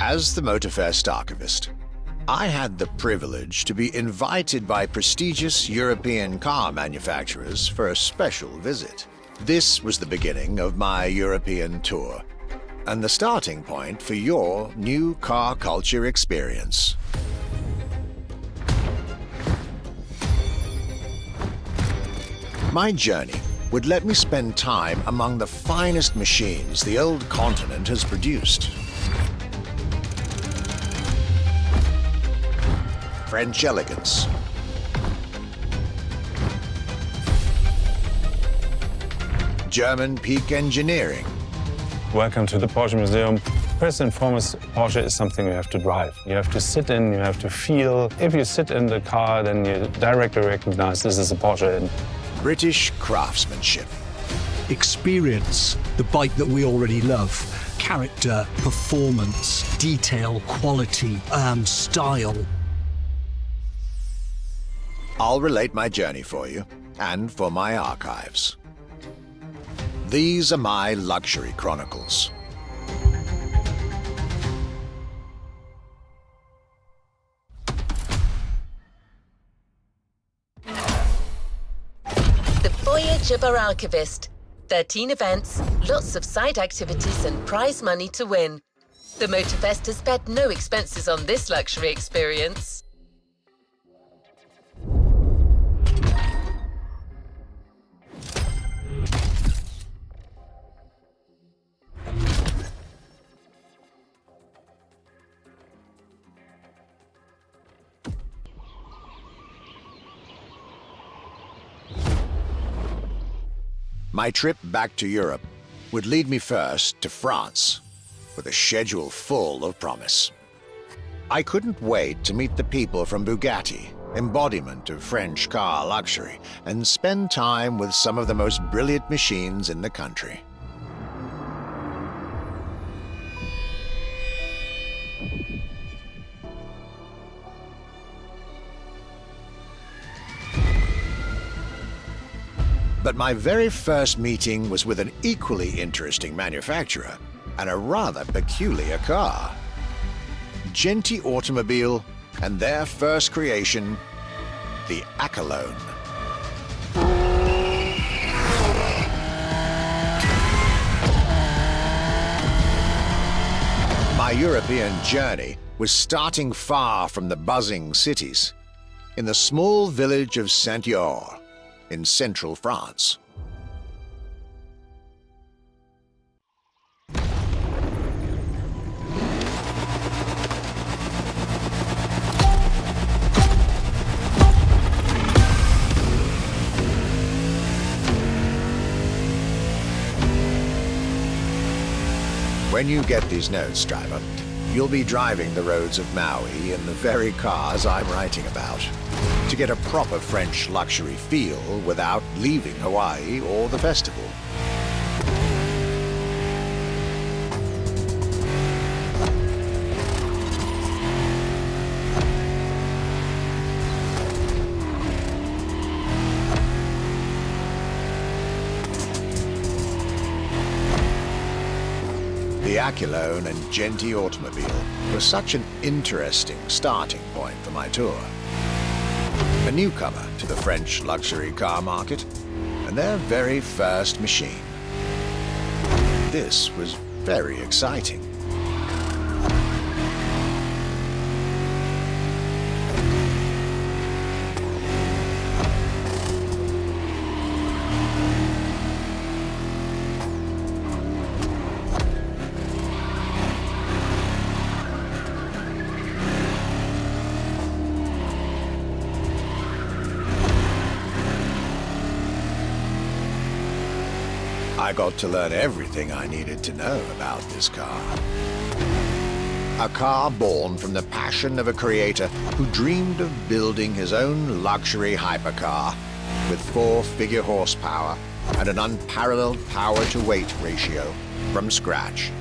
As the Motorfest archivist, I had the privilege to be invited by prestigious European car manufacturers for a special visit. This was the beginning of my European tour, and the starting point for your new car culture experience. My journey would let me spend time among the finest machines the old continent has produced. French elegance, German peak engineering. Welcome to the Porsche Museum. First and foremost, Porsche is something you have to drive. You have to sit in, you have to feel. If you sit in the car, then you directly recognize this is a Porsche. British craftsmanship. Experience the bike that we already love. Character, performance, detail, quality, style. I'll relate my journey for you and for my archives. These are my luxury chronicles. The Voyage of our Archivist. 13 events, lots of side activities and prize money to win. The Motorfest has spared no expenses on this luxury experience. My trip back to Europe would lead me first to France, with a schedule full of promise. I couldn't wait to meet the people from Bugatti, embodiment of French car luxury, and spend time with some of the most brilliant machines in the country. But my very first meeting was with an equally interesting manufacturer and a rather peculiar car. Genti Automobile and their first creation, the Accolone. My European journey was starting far from the buzzing cities, in the small village of Saint-Yor, in central France. When you get these notes, driver, you'll be driving the roads of Maui in the very cars I'm writing about, to get a proper French luxury feel without leaving Hawaii or the festival. The Accolone and Genti Automobile was such an interesting starting point for my tour. A newcomer to the French luxury car market, and their very first machine. This was very exciting. I got to learn everything I needed to know about this car. A car born from the passion of a creator who dreamed of building his own luxury hypercar with 4-figure horsepower and an unparalleled power-to-weight ratio from scratch.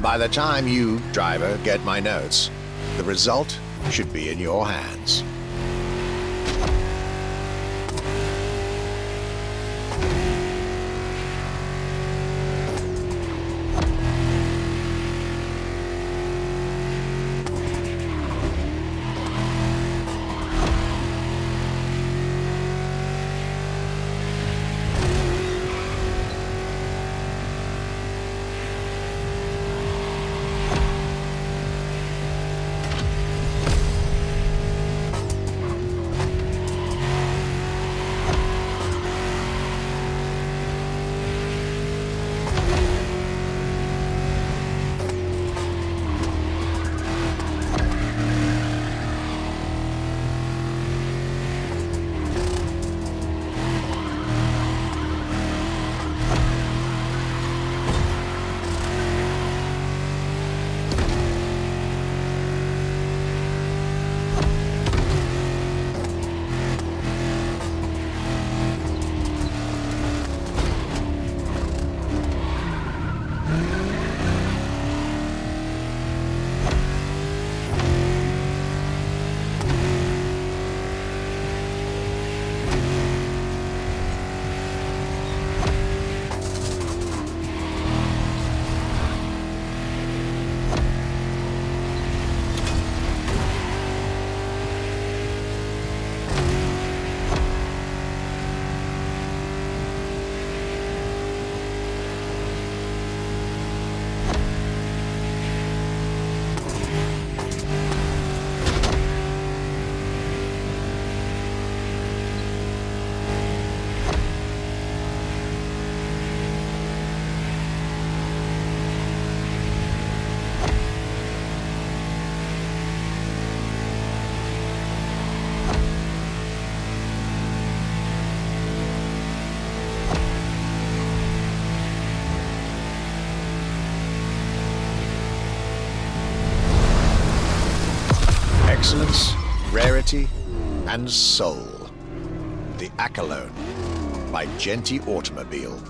By the time you, driver, get my notes, the result should be in your hands. excellence, rarity, and soul. The Accolone by Genti Automobile.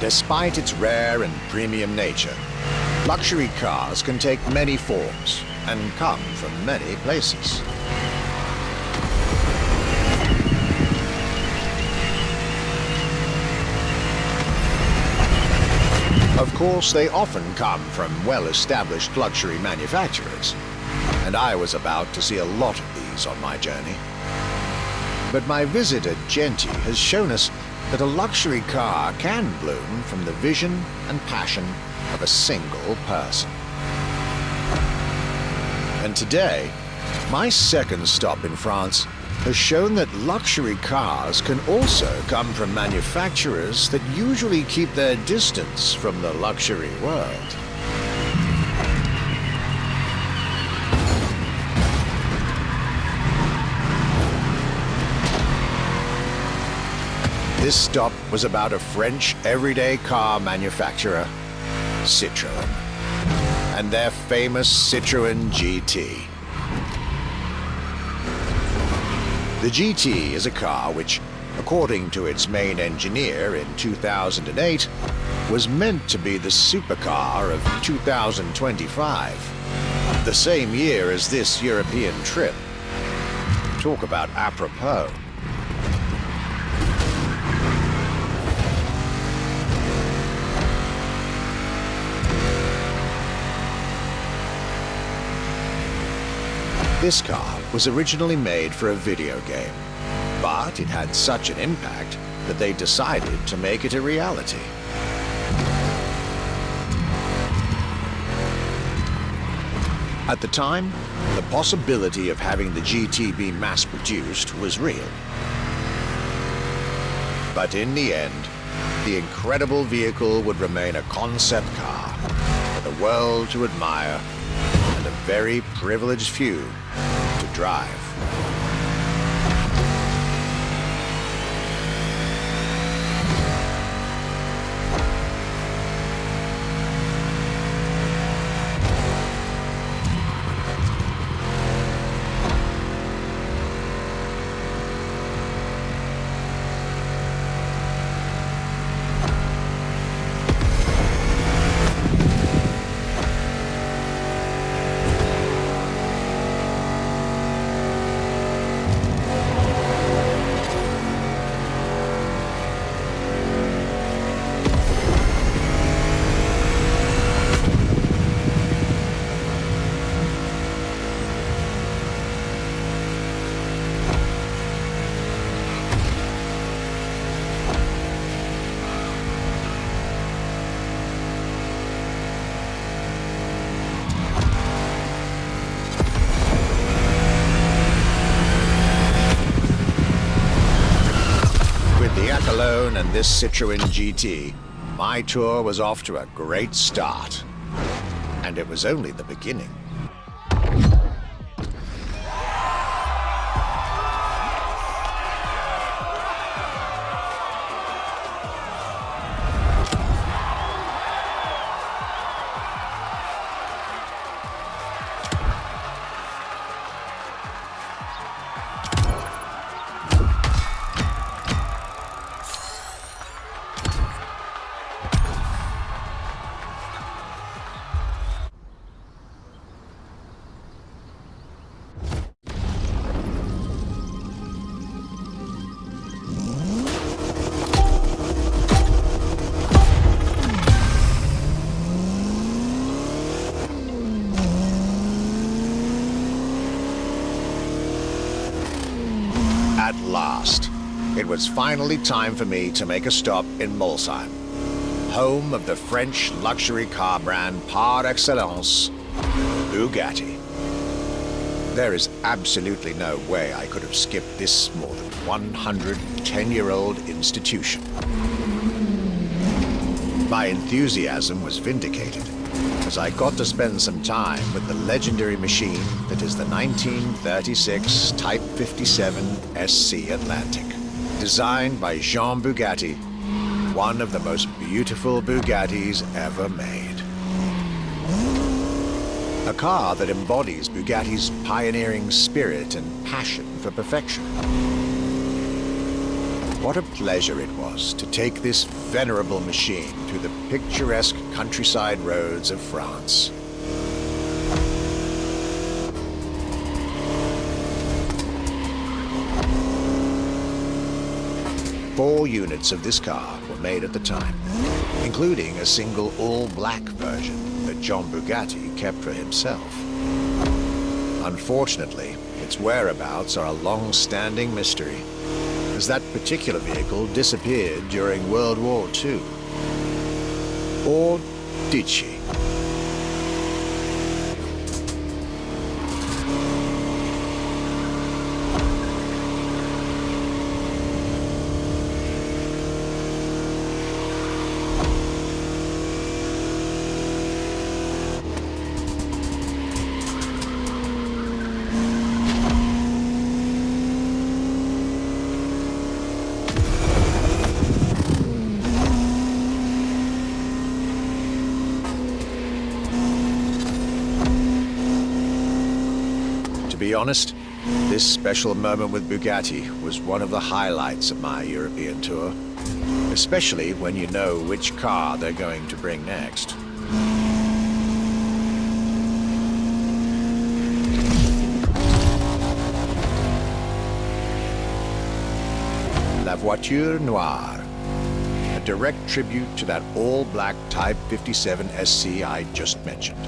Despite its rare and premium nature, luxury cars can take many forms and come from many places. Of course, they often come from well-established luxury manufacturers, and I was about to see a lot of these on my journey. But my visit at Genti has shown us that a luxury car can bloom from the vision and passion of a single person. And today, my second stop in France has shown that luxury cars can also come from manufacturers that usually keep their distance from the luxury world. This stop was about a French everyday car manufacturer, Citroën, and their famous Citroën GT. The GT is a car which, according to its main engineer in 2008, was meant to be the supercar of 2025, the same year as this European trip. Talk about apropos. This car was originally made for a video game, but it had such an impact that they decided to make it a reality. At the time, the possibility of having the GT be mass-produced was real. But in the end, the incredible vehicle would remain a concept car for the world to admire and a very privileged few to drive. Accolone and this Citroën GT, my tour was off to a great start. And it was only the beginning. it was finally time for me to make a stop in Molsheim, home of the French luxury car brand par excellence, Bugatti. There is absolutely no way I could have skipped this more than 110-year-old institution. My enthusiasm was vindicated, as I got to spend some time with the legendary machine that is the 1936 Type 57 SC Atlantic, designed by Jean Bugatti, one of the most beautiful Bugattis ever made. A car that embodies Bugatti's pioneering spirit and passion for perfection. What a pleasure it was to take this venerable machine through the picturesque countryside roads of France. Four units of this car were made at the time, including a single all-black version that John Bugatti kept for himself. Unfortunately, its whereabouts are a long-standing mystery, as that particular vehicle disappeared during World War II. Or did she? To be honest, this special moment with Bugatti was one of the highlights of my European tour, especially when you know which car they're going to bring next. La Voiture Noire, a direct tribute to that all-black Type 57 SC I just mentioned.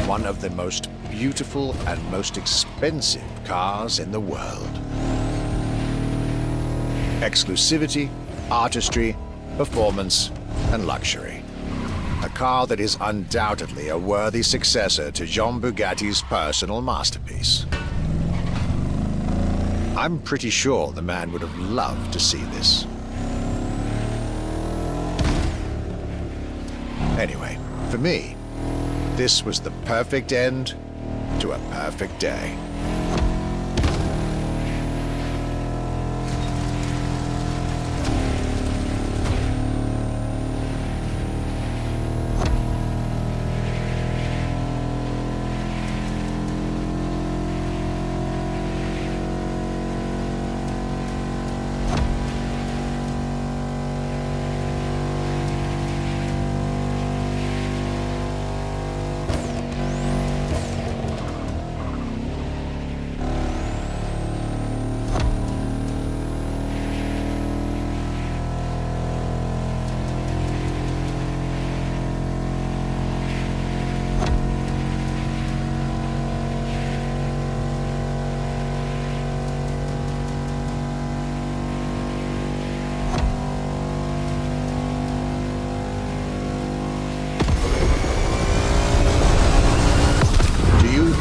One of the most beautiful and most expensive cars in the world. Exclusivity, artistry, performance, and luxury. A car that is undoubtedly a worthy successor to Jean Bugatti's personal masterpiece. I'm pretty sure the man would have loved to see this. Anyway, for me, this was the perfect end to a perfect day.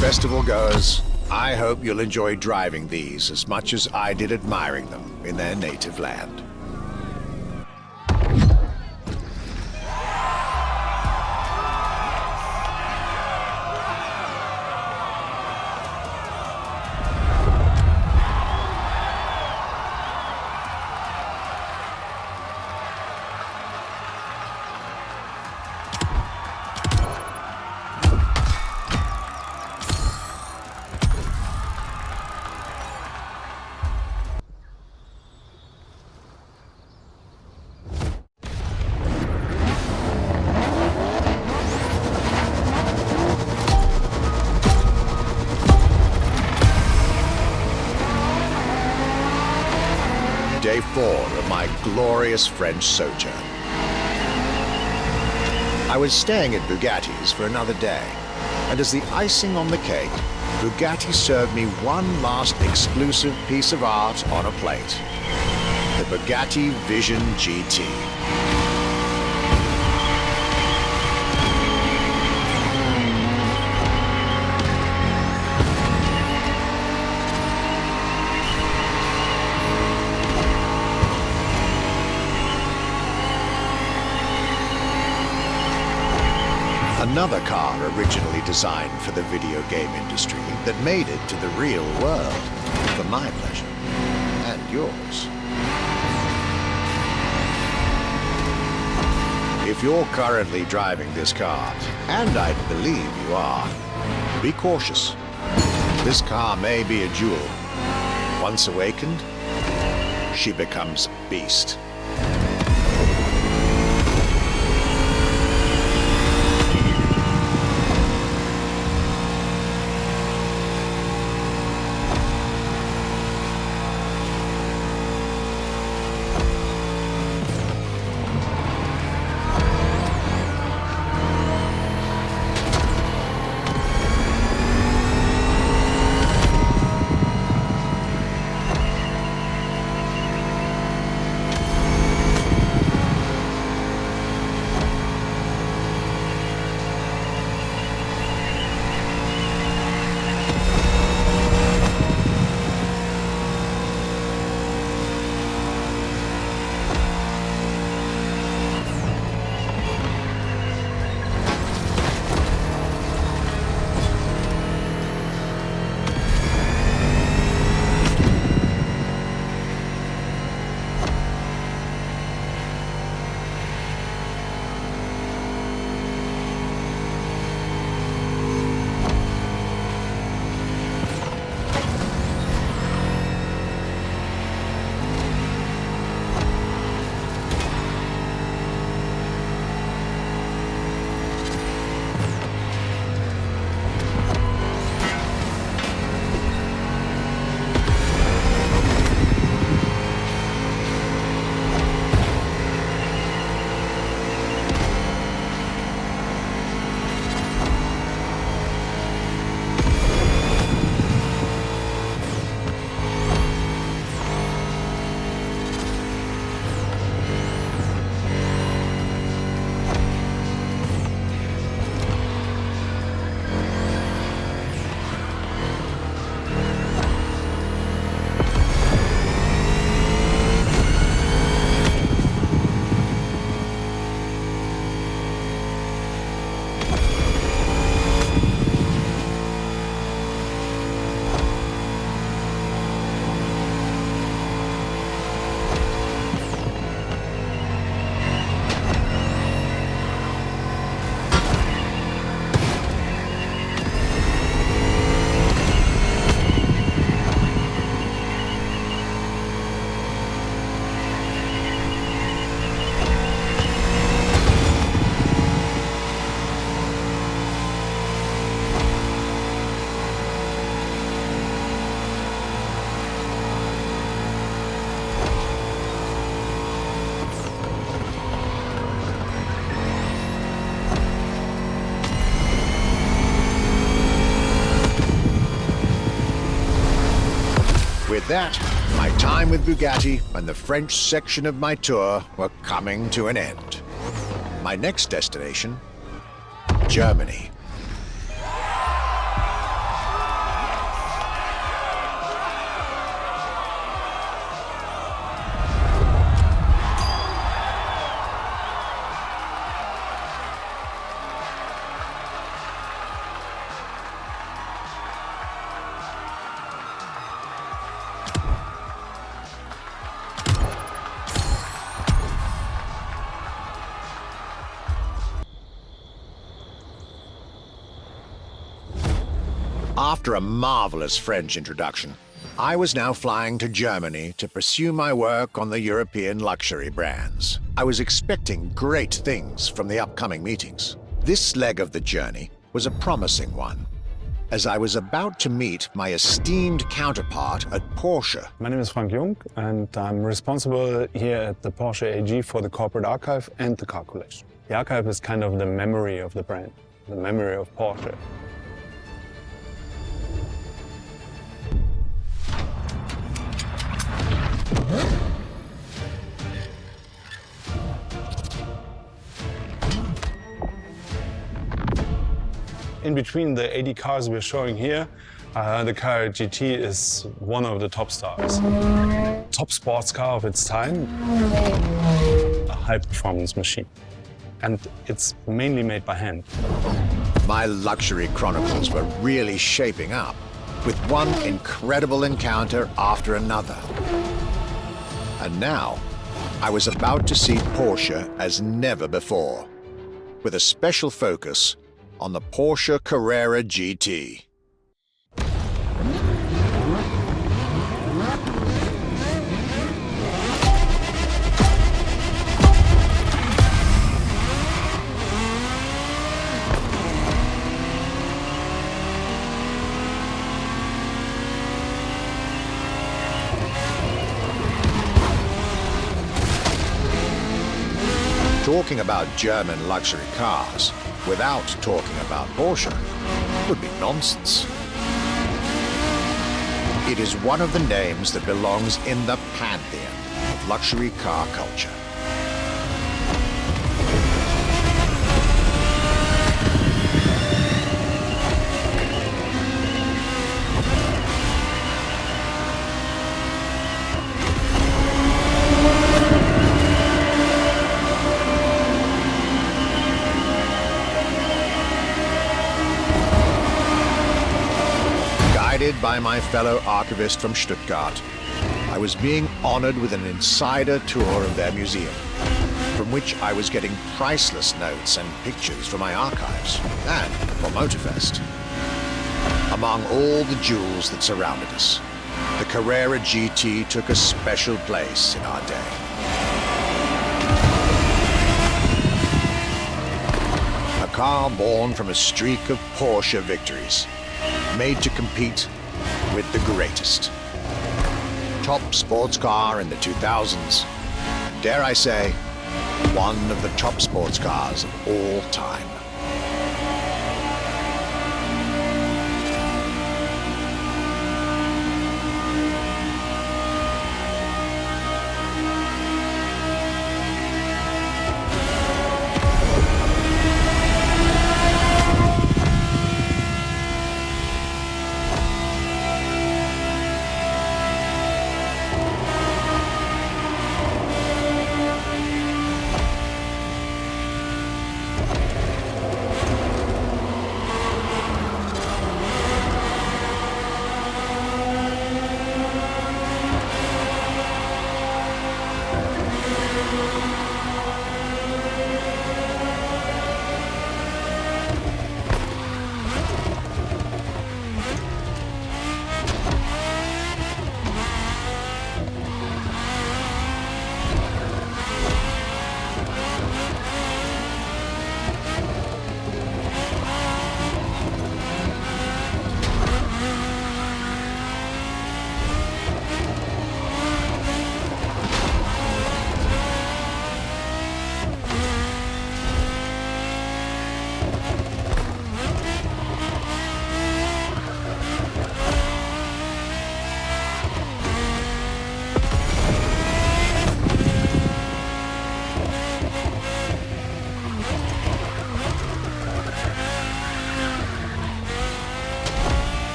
Festival goers, I hope you'll enjoy driving these as much as I did admiring them in their native land. Day 4 of my glorious French sojourn. I was staying at Bugatti's for another day, and as the icing on the cake, Bugatti served me one last exclusive piece of art on a plate. Bugatti Vision GT. Another car originally designed for the video game industry that made it to the real world for my pleasure and yours. If you're currently driving this car, and I believe you are, be cautious. This car may be a jewel. Once awakened, she becomes a beast. With that, my time with Bugatti and the French section of my tour were coming to an end. My next destination, Germany. After a marvelous French introduction, I was now flying to Germany to pursue my work on the European luxury brands. I was expecting great things from the upcoming meetings. This leg of the journey was a promising one, as I was about to meet my esteemed counterpart at Porsche. My name is Frank Jung, and I'm responsible here at the Porsche AG for the corporate archive and the car collection. The archive is kind of the memory of the brand, the memory of Porsche. In between the 80 cars we're showing here, the Carrera GT is one of the top stars. Top sports car of its time, a high-performance machine. And it's mainly made by hand. My luxury chronicles were really shaping up, with one incredible encounter after another. And now, I was about to see Porsche as never before, with a special focus on the Porsche Carrera GT. Talking about German luxury cars without talking about Porsche would be nonsense. It is one of the names that belongs in the pantheon of luxury car culture. Guided by my fellow archivist from Stuttgart, I was being honored with an insider tour of their museum, from which I was getting priceless notes and pictures for my archives and for Motorfest. Among all the jewels that surrounded us, the Carrera GT took a special place in our day. A car born from a streak of Porsche victories, made to compete with the greatest. Top sports car in the 2000s. Dare I say, one of the top sports cars of all time.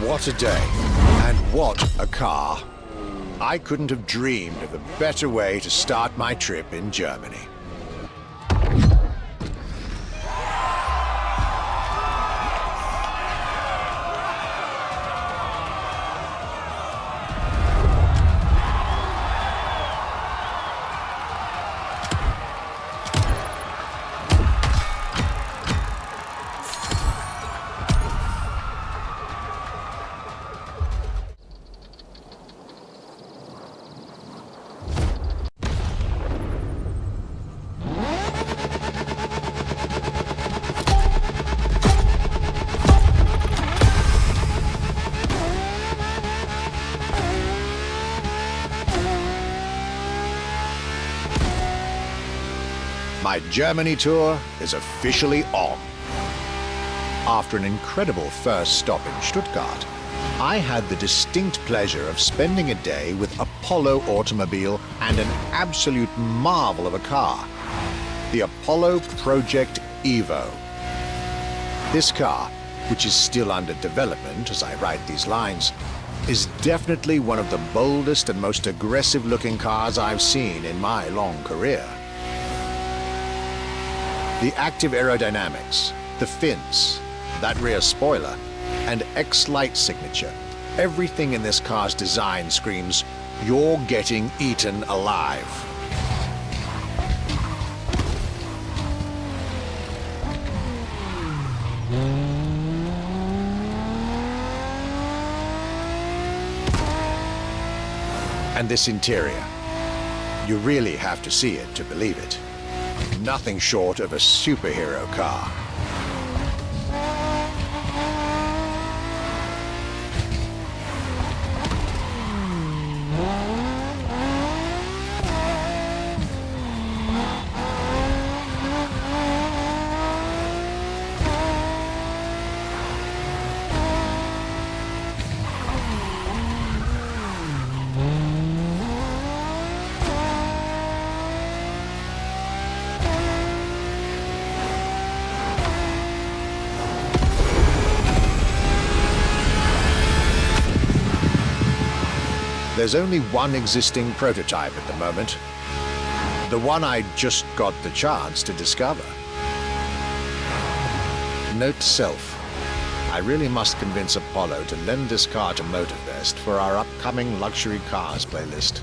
What a day, and what a car. I couldn't have dreamed of a better way to start my trip in Germany. My Germany tour is officially on. After an incredible first stop in Stuttgart, I had the distinct pleasure of spending a day with Apollo Automobile and an absolute marvel of a car, the Apollo Project Evo. This car, which is still under development as I write these lines, is definitely one of the boldest and most aggressive-looking cars I've seen in my long career. The active aerodynamics, the fins, that rear spoiler, and X-Light signature, everything in this car's design screams, "You're getting eaten alive." And this interior, you really have to see it to believe it. Nothing short of a superhero car. There's only one existing prototype at the moment. The one I just got the chance to discover. Note to self, I really must convince Apollo to lend this car to Motorfest for our upcoming luxury cars playlist.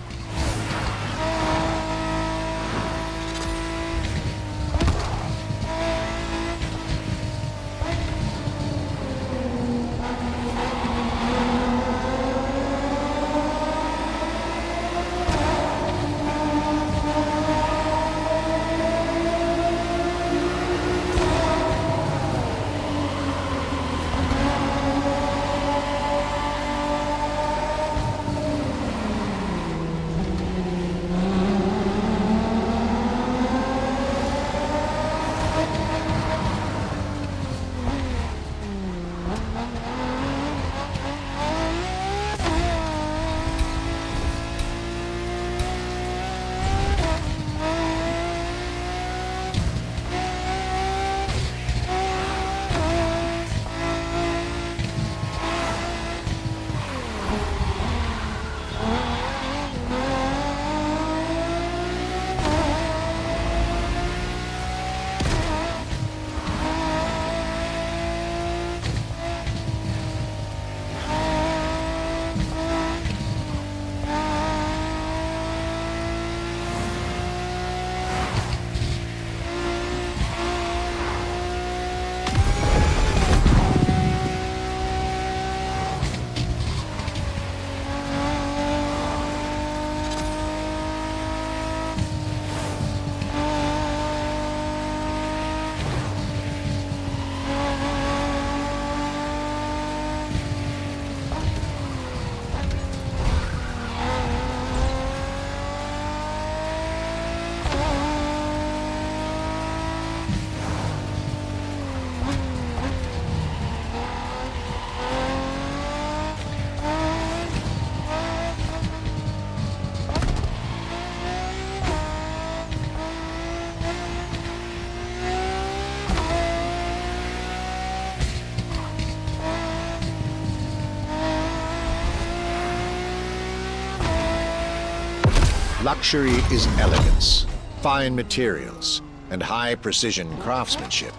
Luxury is elegance, fine materials, and high-precision craftsmanship.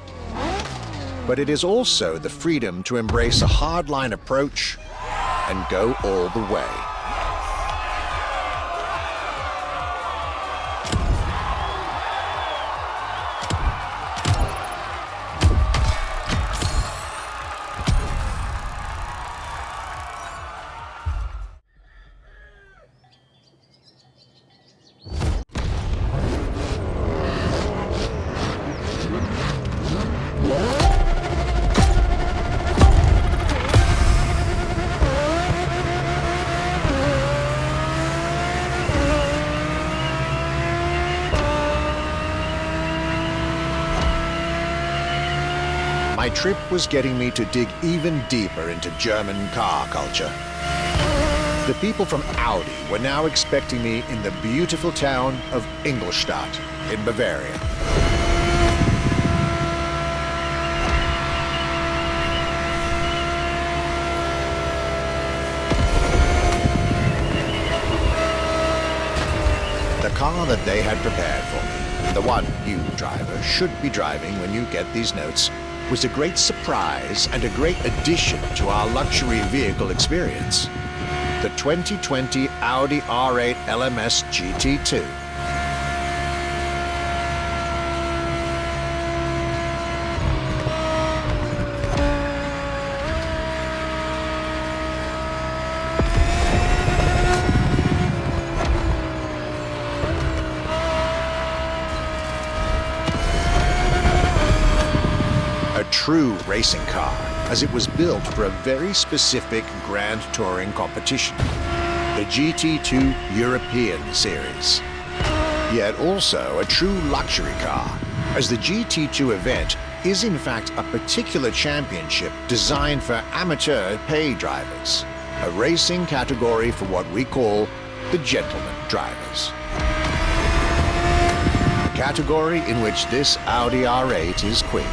But it is also the freedom to embrace a hardline approach and go all the way. My trip was getting me to dig even deeper into German car culture. The people from Audi were now expecting me in the beautiful town of Ingolstadt in Bavaria. The car that they had prepared for me, the one you, driver, should be driving when you get these notes, was a great surprise and a great addition to our luxury vehicle experience. The 2020 Audi R8 LMS GT2. A true racing car, as it was built for a very specific Grand Touring competition, the GT2 European Series. Yet also a true luxury car, as the GT2 event is in fact a particular championship designed for amateur pay drivers, a racing category for what we call the gentleman drivers. A category in which this Audi R8 is queen.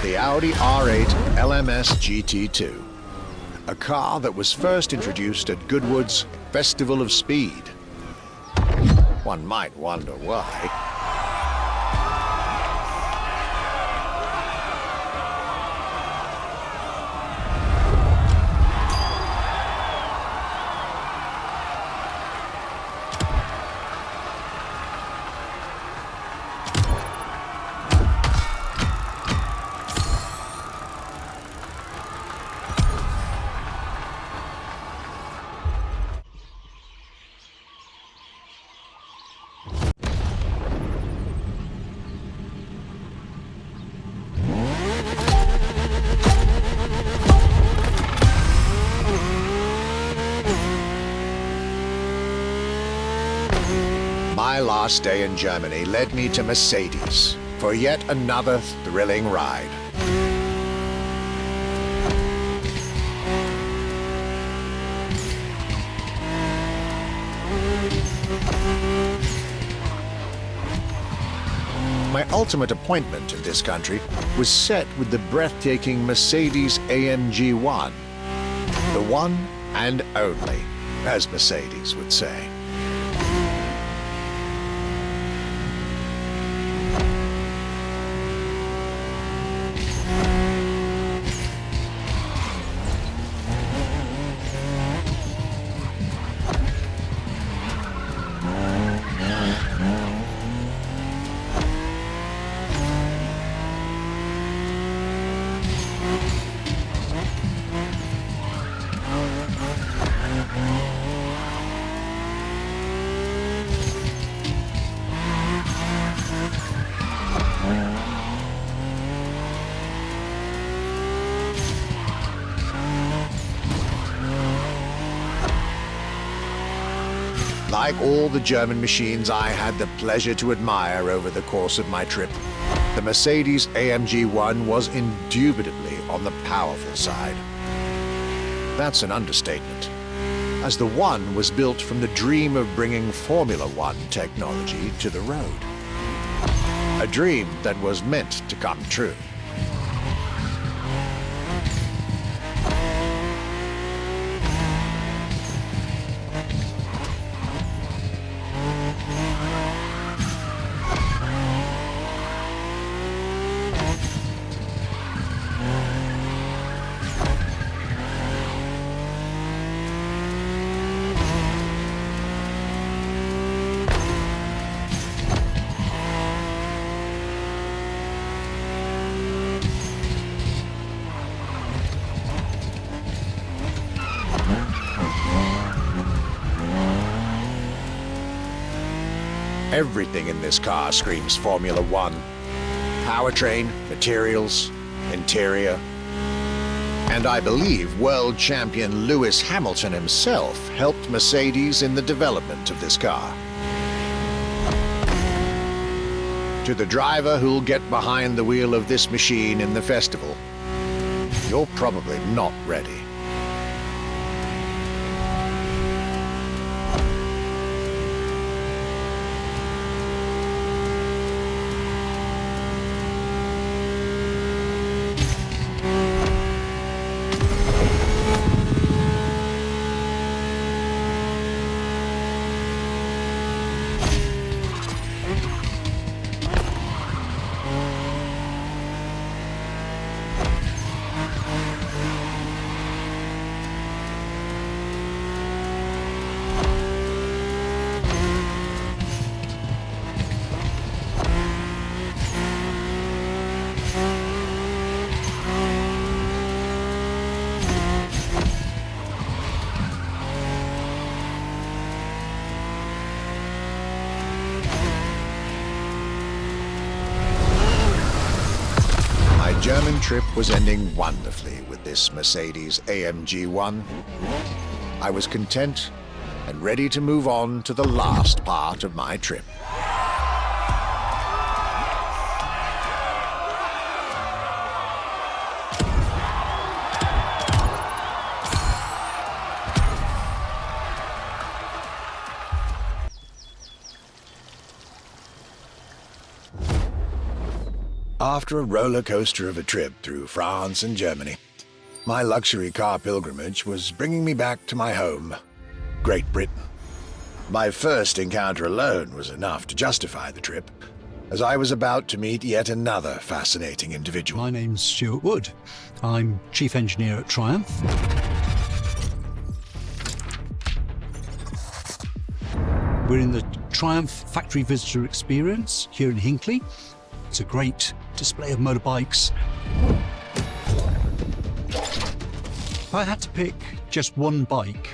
The Audi R8 LMS GT2, a car that was first introduced at Goodwood's Festival of Speed. One might wonder why. My last day in Germany led me to Mercedes for yet another thrilling ride. ultimate appointment in this country was set with the breathtaking Mercedes AMG 1. The one and only, as Mercedes would say. Like all the German machines I had the pleasure to admire over the course of my trip, the Mercedes AMG 1 was indubitably on the powerful side. That's an understatement, as the 1 was built from the dream of bringing Formula One technology to the road. A dream that was meant to come true. Everything in this car screams Formula One. Powertrain, materials, interior. And I believe world champion Lewis Hamilton himself helped Mercedes in the development of this car. To the driver who'll get behind the wheel of this machine in the festival, you're probably not ready. German trip was ending wonderfully with this Mercedes AMG 1. I was content and ready to move on to the last part of my trip. After a roller coaster of a trip through France and Germany, my luxury car pilgrimage was bringing me back to my home, Great Britain. My first encounter alone was enough to justify the trip, as I was about to meet yet another fascinating individual. My name's Stuart Wood. I'm Chief Engineer at Triumph. We're in the Triumph Factory Visitor Experience here in Hinckley. It's a great display of motorbikes. If I had to pick just one bike,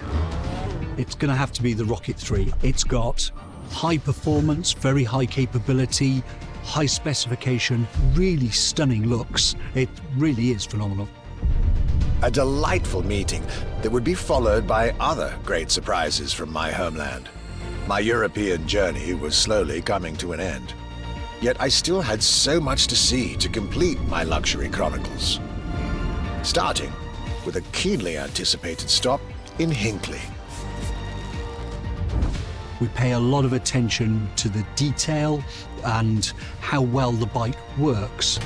it's going to have to be the Rocket 3. It's got high performance, very high capability, high specification, really stunning looks. It really is phenomenal. A delightful meeting that would be followed by other great surprises from my homeland. My European journey was slowly coming to an end. Yet I still had so much to see to complete my luxury chronicles. Starting with a keenly anticipated stop in Hinckley. We pay a lot of attention to the detail and how well the bike works.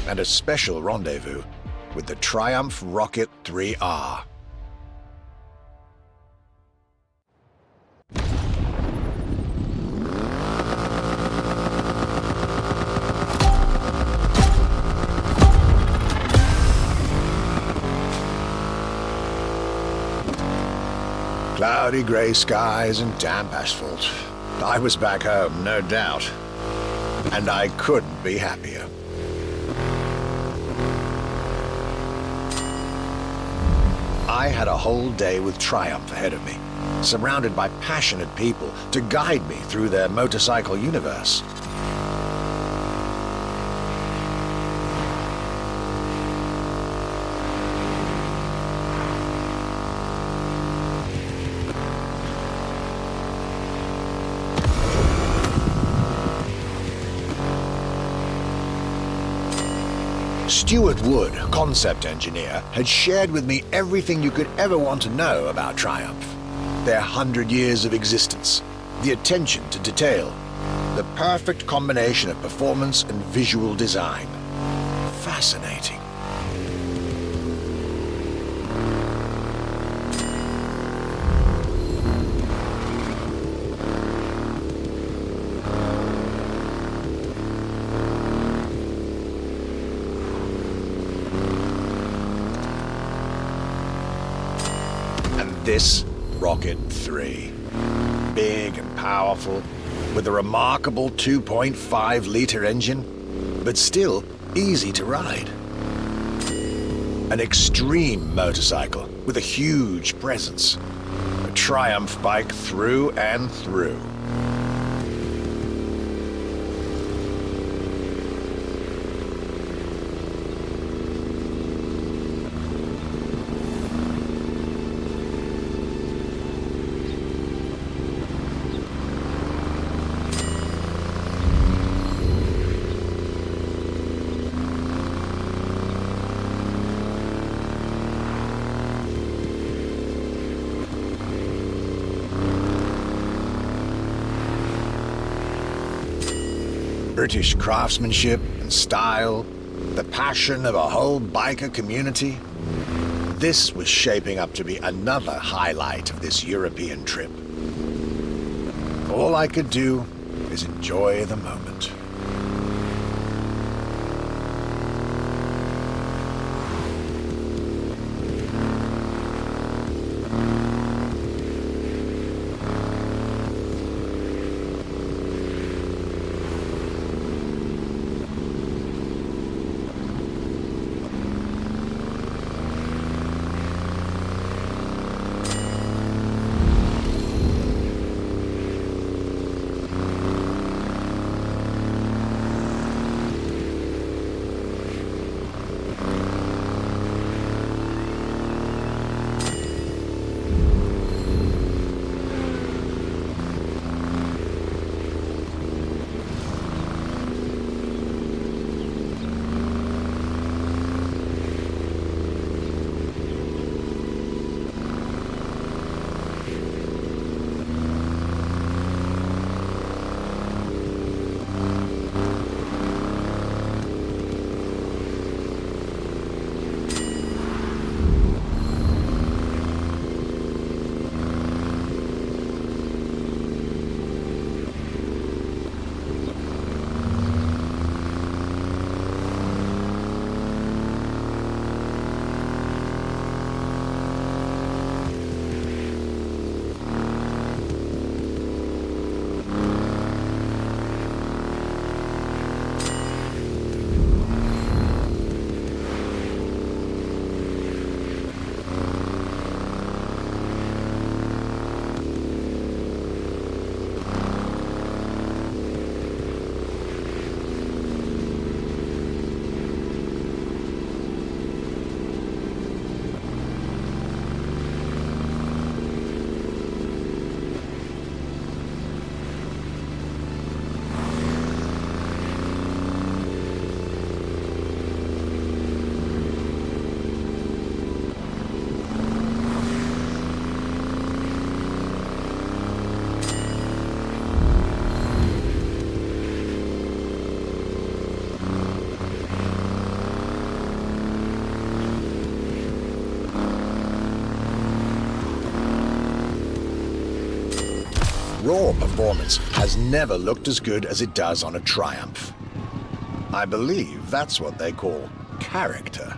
And a special rendezvous with the Triumph Rocket 3R. Cloudy grey skies and damp asphalt. I was back home, no doubt. And I couldn't be happier. I had a whole day with Triumph ahead of me, surrounded by passionate people to guide me through their motorcycle universe. Stuart Wood, concept engineer, had shared with me everything you could ever want to know about Triumph. Their 100 years of existence, the attention to detail, the perfect combination of performance and visual design. Fascinating. This Rocket 3. Big and powerful, with a remarkable 2.5-litre engine, but still easy to ride. An extreme motorcycle with a huge presence. A Triumph bike through and through. British craftsmanship and style, the passion of a whole biker community. This was shaping up to be another highlight of this European trip. All I could do is enjoy the moment. raw performance has never looked as good as it does on a Triumph. I believe that's what they call character.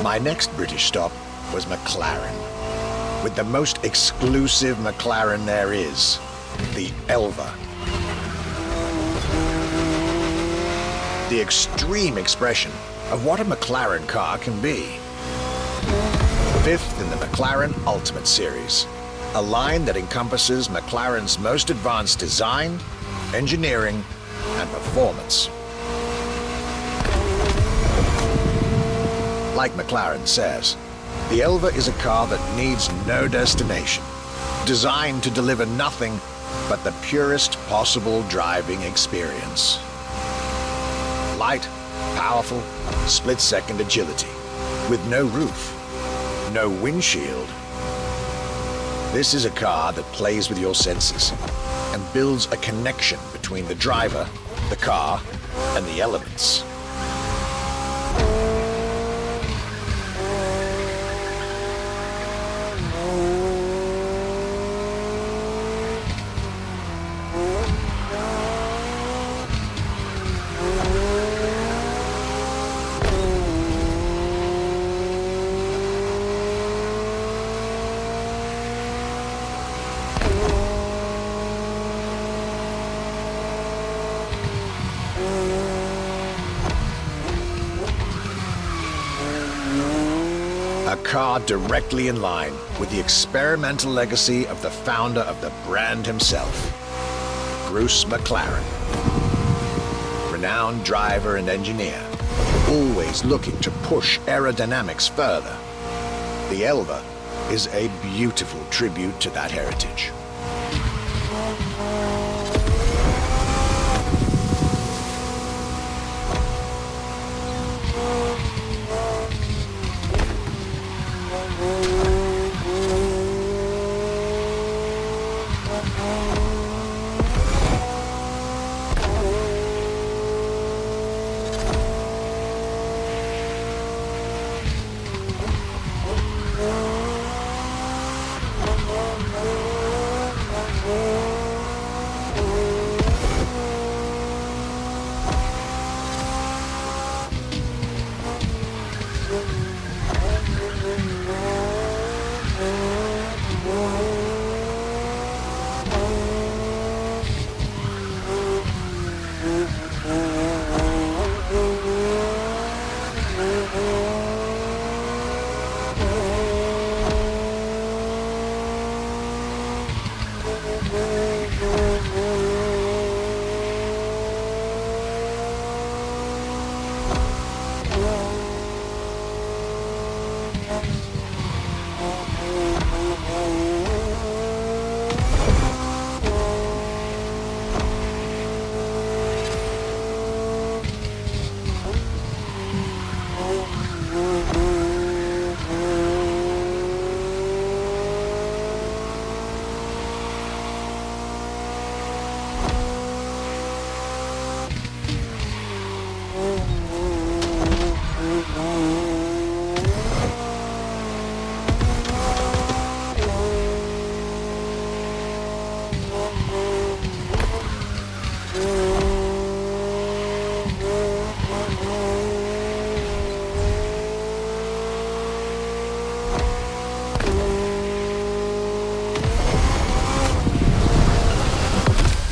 My next British stop was McLaren, with the most exclusive McLaren there is, the Elva. The extreme expression of what a McLaren car can be. Fifth in the McLaren Ultimate Series, a line that encompasses McLaren's most advanced design, engineering, and performance. Like McLaren says, the Elva is a car that needs no destination, designed to deliver nothing but the purest possible driving experience. Light, powerful, split-second agility, with no roof, no windshield. This is a car that plays with your senses and builds a connection between the driver, the car, and the elements. A car directly in line with the experimental legacy of the founder of the brand himself, Bruce McLaren. Renowned driver and engineer, always looking to push aerodynamics further. The Elva is a beautiful tribute to that heritage.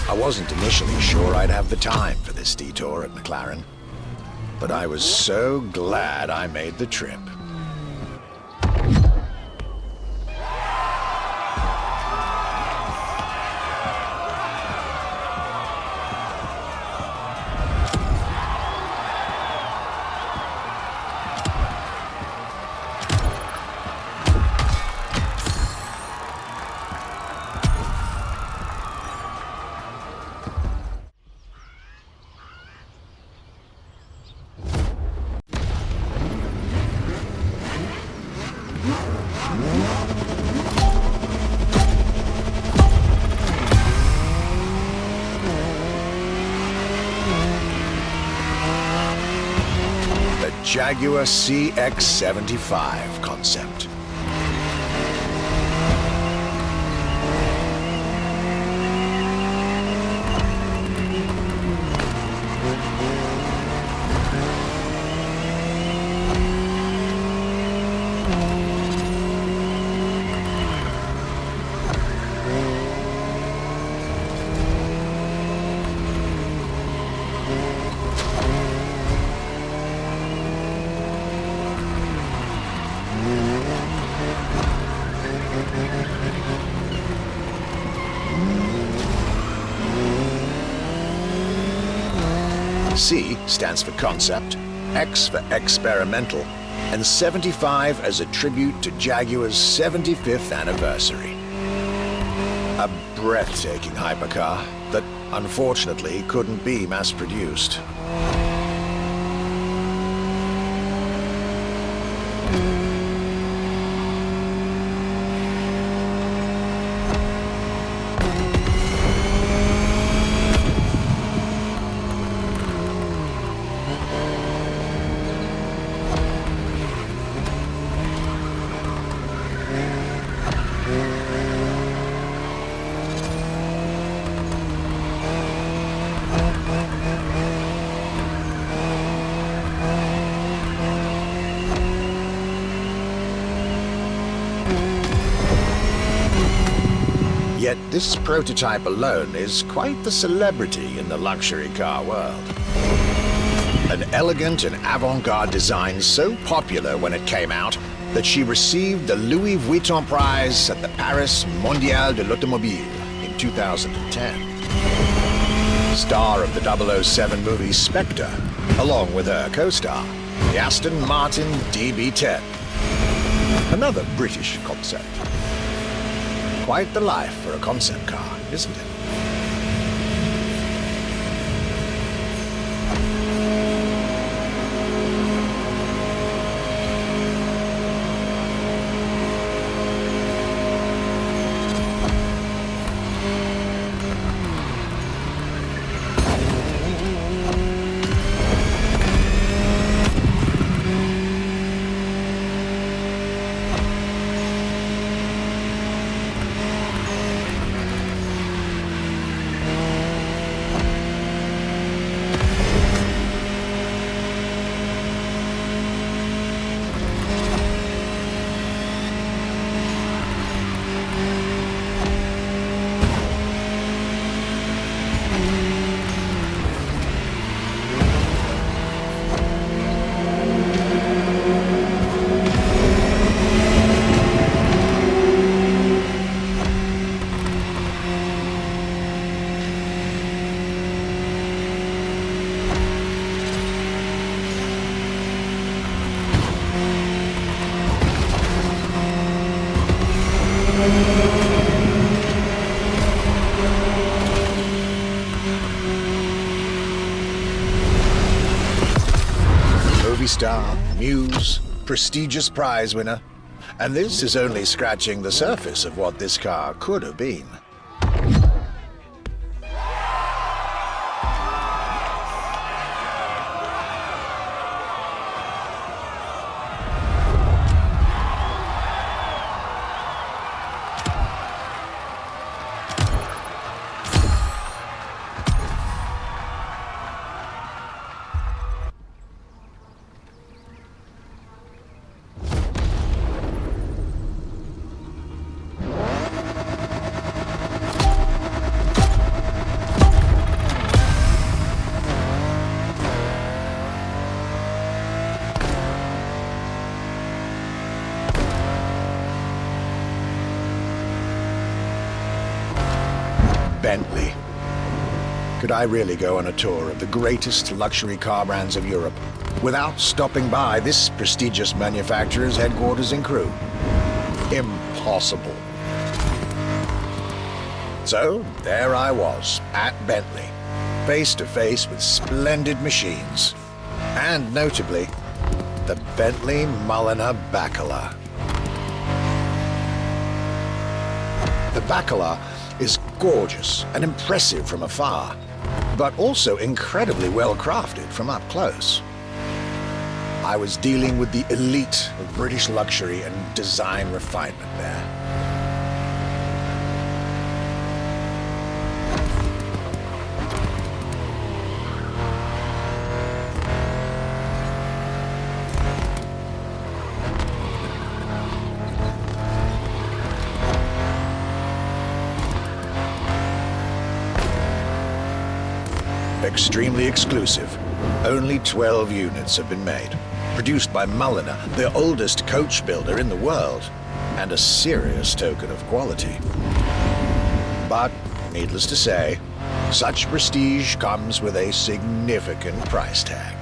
I wasn't initially sure I'd have the time for this detour at McLaren, but I was so glad I made the trip. The Jaguar CX-75 concept. C stands for concept, X for experimental, and 75 as a tribute to Jaguar's 75th anniversary. A breathtaking hypercar that unfortunately couldn't be mass-produced. Yet this prototype alone is quite the celebrity in the luxury car world. An elegant and avant-garde design so popular when it came out that she received the Louis Vuitton prize at the Paris Mondial de l'Automobile in 2010. Star of the 007 movie Spectre, along with her co-star, the Aston Martin DB10. Another British concept. Quite the life for a concept car, isn't it? Movie star, muse, prestigious prize winner. And this is only scratching the surface of what this car could have been. Bentley. Could I really go on a tour of the greatest luxury car brands of Europe without stopping by this prestigious manufacturer's headquarters in Crewe? Impossible. So there I was, at Bentley, face to face with splendid machines. And notably, the Bentley Mulliner Bacala. The Bacala is gorgeous and impressive from afar, but also incredibly well crafted from up close. I was dealing with the elite of British luxury and design refinement there. Extremely exclusive. Only 12 units have been made. Produced by Mulliner, the oldest coach builder in the world, and a serious token of quality. But, needless to say, such prestige comes with a significant price tag.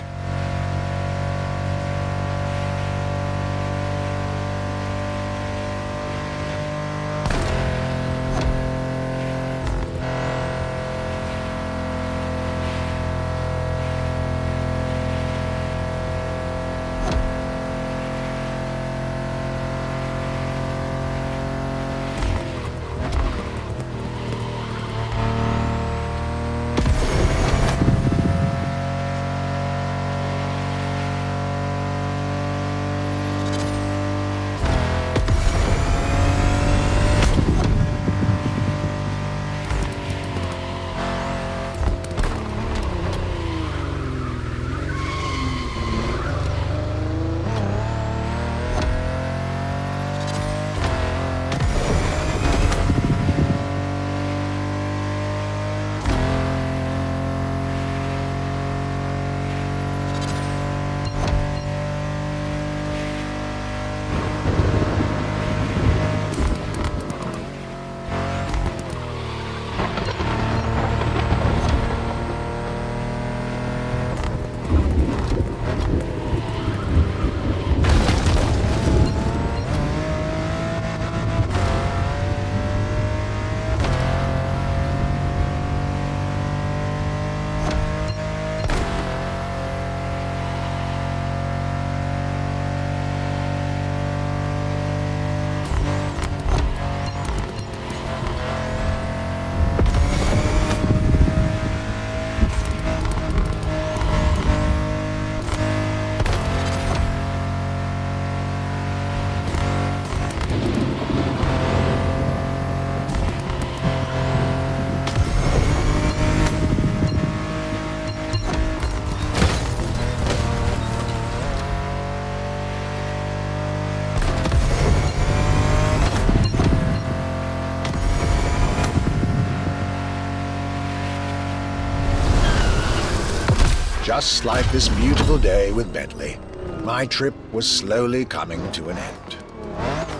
Just like this beautiful day with Bentley, my trip was slowly coming to an end.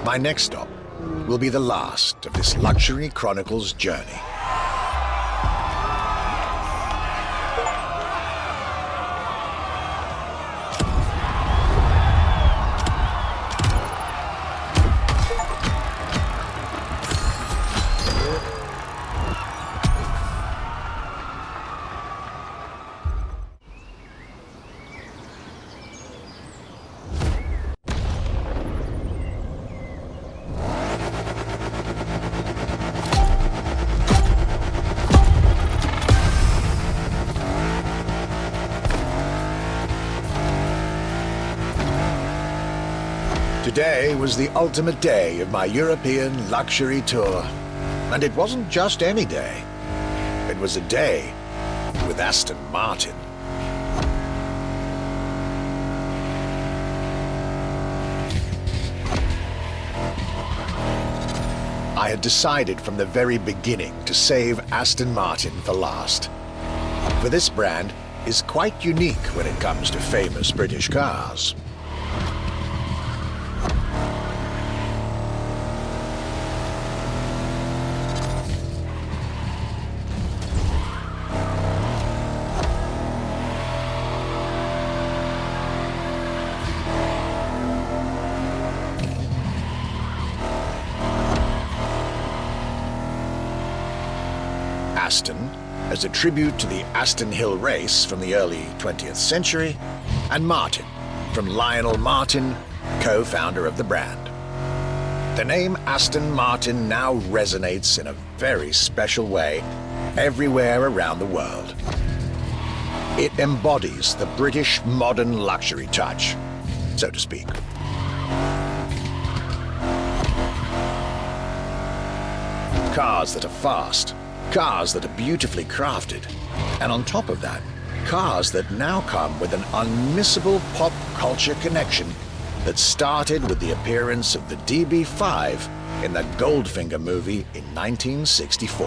My next stop will be the last of this Luxury Chronicles journey. Today was the ultimate day of my European luxury tour. And it wasn't just any day. It was a day with Aston Martin. I had decided from the very beginning to save Aston Martin for last. For this brand is quite unique when it comes to famous British cars. Aston, as a tribute to the Aston Hill race from the early 20th century, and Martin, from Lionel Martin, co-founder of the brand. The name Aston Martin now resonates in a very special way everywhere around the world. It embodies the British modern luxury touch, so to speak. Cars that are fast, cars that are beautifully crafted, and on top of that, cars that now come with an unmissable pop culture connection that started with the appearance of the DB5 in the Goldfinger movie in 1964.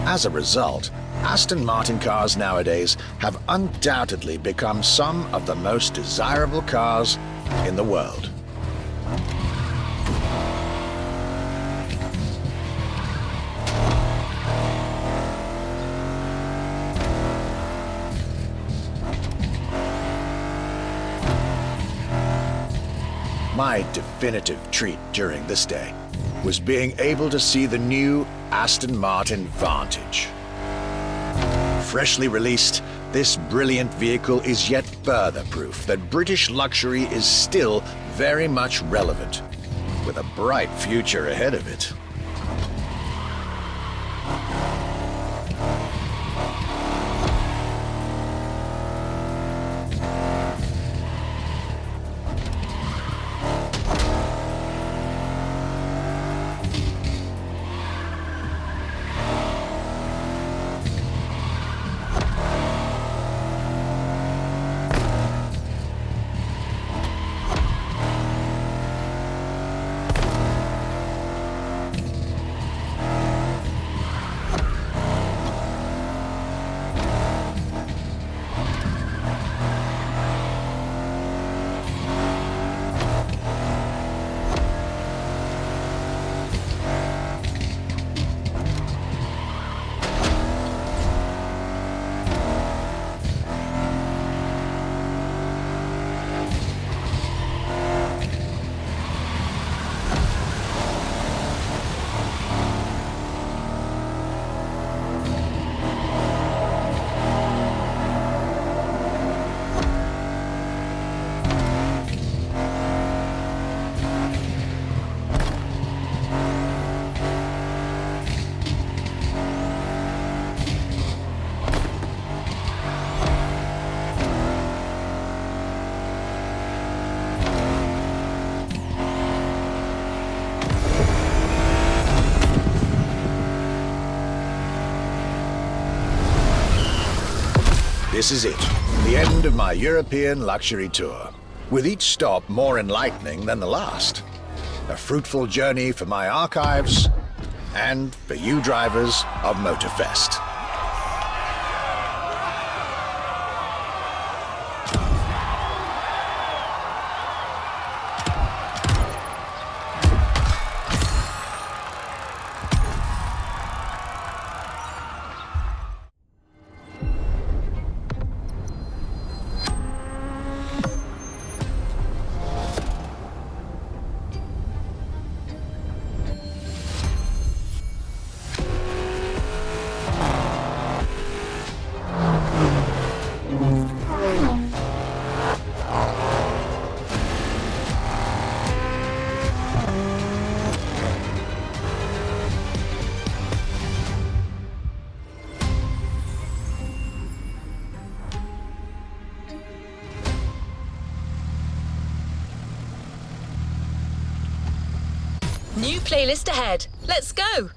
As a result, Aston Martin cars nowadays have undoubtedly become some of the most desirable cars in the world. My definitive treat during this day was being able to see the new Aston Martin Vantage. Freshly released, this brilliant vehicle is yet further proof that British luxury is still very much relevant, with a bright future ahead of it. This is it, the end of my European luxury tour, with each stop more enlightening than the last. A fruitful journey for my archives and for you drivers of Motorfest. New playlist ahead. Let's go!